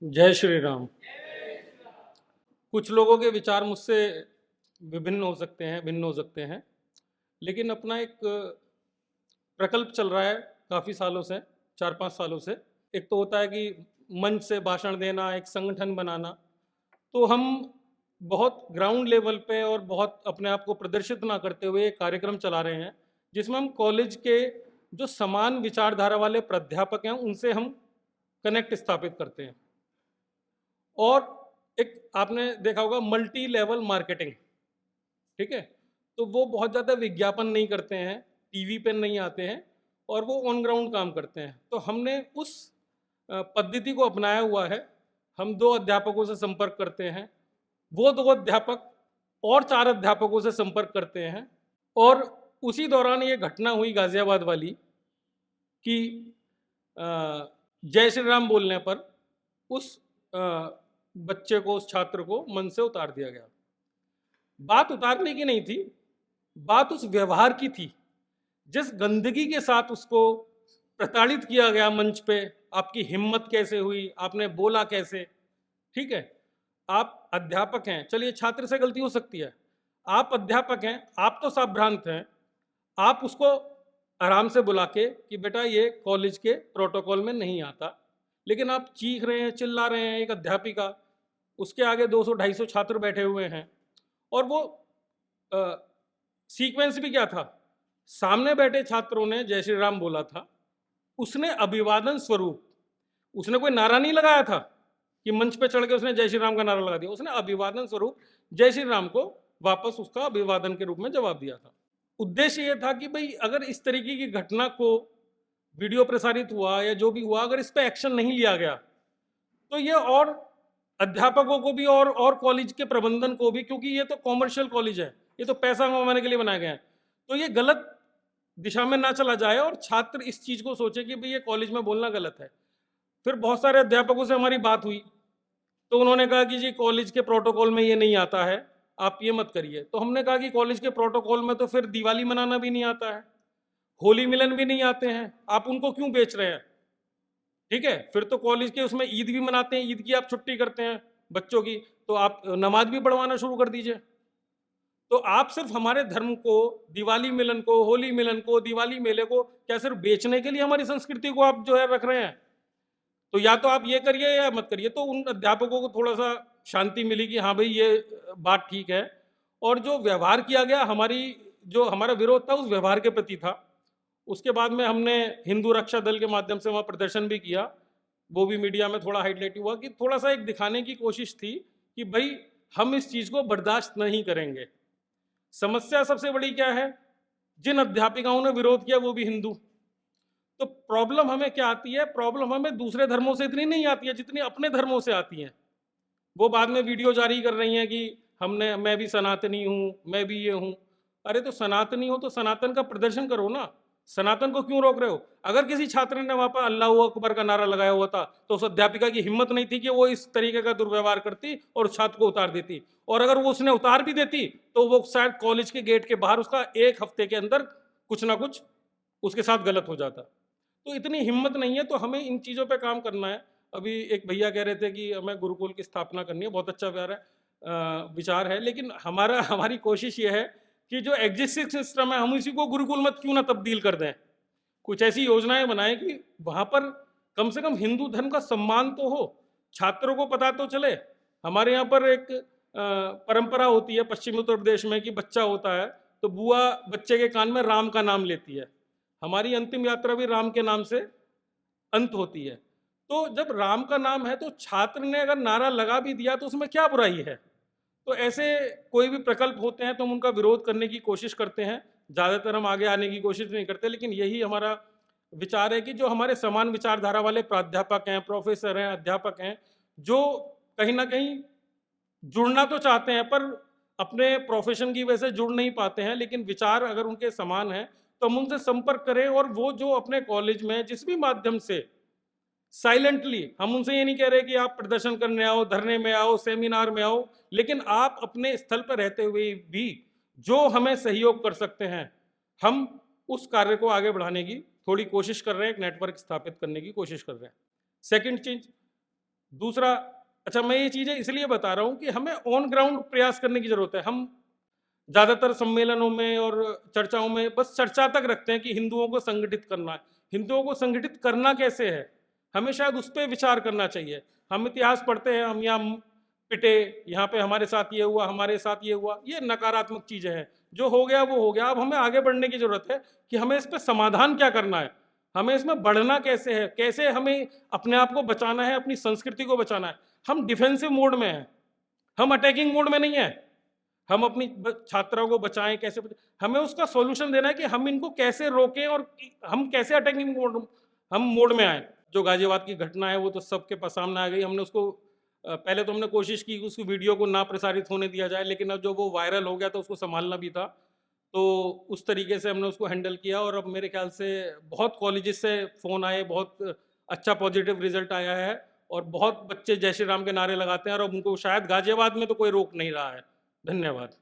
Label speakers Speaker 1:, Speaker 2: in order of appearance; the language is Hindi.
Speaker 1: जय श्री राम। कुछ लोगों के विचार मुझसे विभिन्न हो सकते हैं, भिन्न हो सकते हैं, लेकिन अपना एक प्रकल्प चल रहा है काफ़ी सालों से, 4-5 सालों से। एक तो होता है कि मंच से भाषण देना, एक संगठन बनाना। तो हम बहुत ग्राउंड लेवल पे और बहुत अपने आप को प्रदर्शित ना करते हुए एक कार्यक्रम चला रहे हैं, जिसमें हम कॉलेज के जो समान विचारधारा वाले प्राध्यापक हैं उनसे हम कनेक्ट स्थापित करते हैं। और एक आपने देखा होगा मल्टी लेवल मार्केटिंग, ठीक है। तो वो बहुत ज़्यादा विज्ञापन नहीं करते हैं, टीवी पे नहीं आते हैं, और वो ऑन ग्राउंड काम करते हैं। तो हमने उस पद्धति को अपनाया हुआ है। हम 2 अध्यापकों से संपर्क करते हैं, वो 2 अध्यापक और 4 अध्यापकों से संपर्क करते हैं। और उसी दौरान ये घटना हुई गाजियाबाद वाली कि जय श्री राम बोलने पर उस बच्चे को, उस छात्र को मंच से उतार दिया गया। बात उतारने की नहीं थी, बात उस व्यवहार की थी। जिस गंदगी के साथ उसको प्रताड़ित किया गया मंच पे, आपकी हिम्मत कैसे हुई, आपने बोला कैसे, ठीक है। आप अध्यापक हैं, चलिए छात्र से गलती हो सकती है, आप अध्यापक हैं, आप तो सावधान हैं। आप उसको आराम से बुला के कि बेटा ये कॉलेज के प्रोटोकॉल में नहीं आता, लेकिन आप चीख रहे हैं, चिल्ला रहे हैं। एक अध्यापिका, उसके आगे 200-250 छात्र बैठे हुए हैं, और वो सीक्वेंस भी क्या था, सामने बैठे छात्रों ने जय श्री राम बोला था, उसने अभिवादन स्वरूप, उसने कोई नारा नहीं लगाया था कि मंच पे चढ़ के उसने जय श्री राम का नारा लगा दिया। उसने अभिवादन स्वरूप जय श्री राम को वापस उसका अभिवादन के रूप में जवाब दिया था। उद्देश्य यह था कि भाई अगर इस तरीके की घटना को वीडियो प्रसारित हुआ या जो भी हुआ, अगर इस पर एक्शन नहीं लिया गया तो ये और अध्यापकों को भी और कॉलेज के प्रबंधन को भी, क्योंकि ये तो कॉमर्शियल कॉलेज है, ये तो पैसा कमाने के लिए बनाए गए हैं, तो ये गलत दिशा में ना चला जाए और छात्र इस चीज को सोचे कि भाई ये कॉलेज में बोलना गलत है। फिर बहुत सारे अध्यापकों से हमारी बात हुई, तो उन्होंने कहा कि जी कॉलेज के प्रोटोकॉल में ये नहीं आता है, आप ये मत करिए। तो हमने कहा कि कॉलेज के प्रोटोकॉल में तो फिर दिवाली मनाना भी नहीं आता है, होली मिलन भी नहीं आते हैं, आप उनको क्यों बेच रहे हैं? ठीक है, फिर तो कॉलेज के उसमें ईद भी मनाते हैं, ईद की आप छुट्टी करते हैं बच्चों की, तो आप नमाज भी पढ़वाना शुरू कर दीजिए। तो आप सिर्फ हमारे धर्म को, दिवाली मिलन को, होली मिलन को, दिवाली मेले को क्या सिर्फ बेचने के लिए हमारी संस्कृति को आप जो है रख रहे हैं? तो या तो आप ये करिए या मत करिए। तो उन अध्यापकों को थोड़ा सा शांति मिली कि हाँ भाई ये बात ठीक है। और जो व्यवहार किया गया, जो हमारा विरोध था उस व्यवहार के प्रति था। उसके बाद में हमने हिंदू रक्षा दल के माध्यम से वहाँ प्रदर्शन भी किया, वो भी मीडिया में थोड़ा हाईलाइट हुआ कि थोड़ा सा एक दिखाने की कोशिश थी कि भाई हम इस चीज़ को बर्दाश्त नहीं करेंगे। समस्या सबसे बड़ी क्या है, जिन अध्यापिकाओं ने विरोध किया वो भी हिंदू। तो प्रॉब्लम हमें क्या आती है, प्रॉब्लम हमें दूसरे धर्मों से इतनी नहीं आती है जितनी अपने धर्मों से आती है। वो बाद में वीडियो जारी कर रही हैं कि मैं भी सनातनी हूँ, मैं भी ये हूँ। अरे तो सनातनी हो तो सनातन का प्रदर्शन करो ना, सनातन को क्यों रोक रहे हो? अगर किसी छात्र ने वहां पर अल्लाह अकबर का नारा लगाया हुआ था तो उस अध्यापिका की हिम्मत नहीं थी कि वो इस तरीके का दुर्व्यवहार करती और छात्र को उतार देती। और अगर वो उसने उतार भी देती तो वो शायद कॉलेज के गेट के बाहर उसका 1 हफ्ते के अंदर कुछ ना कुछ उसके साथ गलत हो जाता। तो इतनी हिम्मत नहीं है, तो हमें इन चीज़ों पे काम करना है। अभी एक भैया कह रहे थे कि हमें गुरुकुल की स्थापना करनी है, बहुत अच्छा विचार है, लेकिन हमारी कोशिश ये है कि जो एग्जिस्टिंग सिस्टम है हम इसी को गुरुकुल में क्यों ना तब्दील कर दें। कुछ ऐसी योजनाएं बनाएं कि वहाँ पर कम से कम हिंदू धर्म का सम्मान तो हो, छात्रों को पता तो चले। हमारे यहाँ पर एक परंपरा होती है पश्चिमी उत्तर प्रदेश में कि बच्चा होता है तो बुआ बच्चे के कान में राम का नाम लेती है। हमारी अंतिम यात्रा भी राम के नाम से अंत होती है। तो जब राम का नाम है तो छात्र ने अगर नारा लगा भी दिया तो उसमें क्या बुराई है? तो ऐसे कोई भी प्रकल्प होते हैं तो हम उनका विरोध करने की कोशिश करते हैं। ज़्यादातर हम आगे आने की कोशिश नहीं करते, लेकिन यही हमारा विचार है कि जो हमारे समान विचारधारा वाले प्राध्यापक हैं, प्रोफेसर हैं, अध्यापक हैं, जो कहीं ना कहीं जुड़ना तो चाहते हैं पर अपने प्रोफेशन की वजह से जुड़ नहीं पाते हैं, लेकिन विचार अगर उनके समान हैं तो हम उनसे संपर्क करें। और वो जो अपने कॉलेज में जिस भी माध्यम से साइलेंटली, हम उनसे ये नहीं कह रहे कि आप प्रदर्शन करने आओ, धरने में आओ, सेमिनार में आओ, लेकिन आप अपने स्थल पर रहते हुए भी जो हमें सहयोग कर सकते हैं, हम उस कार्य को आगे बढ़ाने की थोड़ी कोशिश कर रहे हैं, एक नेटवर्क स्थापित करने की कोशिश कर रहे हैं। सेकंड चीज, दूसरा, अच्छा मैं ये चीज़ें इसलिए बता रहा हूँ कि हमें ऑन ग्राउंड प्रयास करने की ज़रूरत है। हम ज़्यादातर सम्मेलनों में और चर्चाओं में बस चर्चा तक रखते हैं कि हिंदुओं को संगठित करना है। हिंदुओं को संगठित करना कैसे है? हमें शायद उस पे विचार करना चाहिए। हम इतिहास पढ़ते हैं, हम यहाँ पिटे, यहाँ पे हमारे साथ ये हुआ, हमारे साथ ये हुआ, ये नकारात्मक चीज़ें हैं। जो हो गया वो हो गया। अब हमें आगे बढ़ने की ज़रूरत है कि हमें इस पे समाधान क्या करना है? हमें इसमें बढ़ना कैसे है? कैसे हमें अपने आप को बचाना है, अपनी संस्कृति को बचाना है? हम डिफेंसिव मोड में हैं, हम अटैकिंग मोड में नहीं हैं। हम अपनी छात्राओं को बचाएं, कैसे हमें उसका सॉल्यूशन देना है कि हम इनको कैसे रोकें और हम कैसे अटैकिंग मोड हम मोड में आए। जो गाजियाबाद की घटना है वो तो सबके पास सामने आ गई। हमने उसको पहले तो हमने कोशिश की उस वीडियो को ना प्रसारित होने दिया जाए, लेकिन अब जो वो वायरल हो गया तो उसको संभालना भी था। तो उस तरीके से हमने उसको हैंडल किया और अब मेरे ख्याल से बहुत कॉलेजेस से फ़ोन आए, बहुत अच्छा पॉजिटिव रिजल्ट आया है और बहुत बच्चे जय श्री राम के नारे लगाते हैं और अब उनको शायद गाजियाबाद में तो कोई रोक नहीं रहा है। धन्यवाद।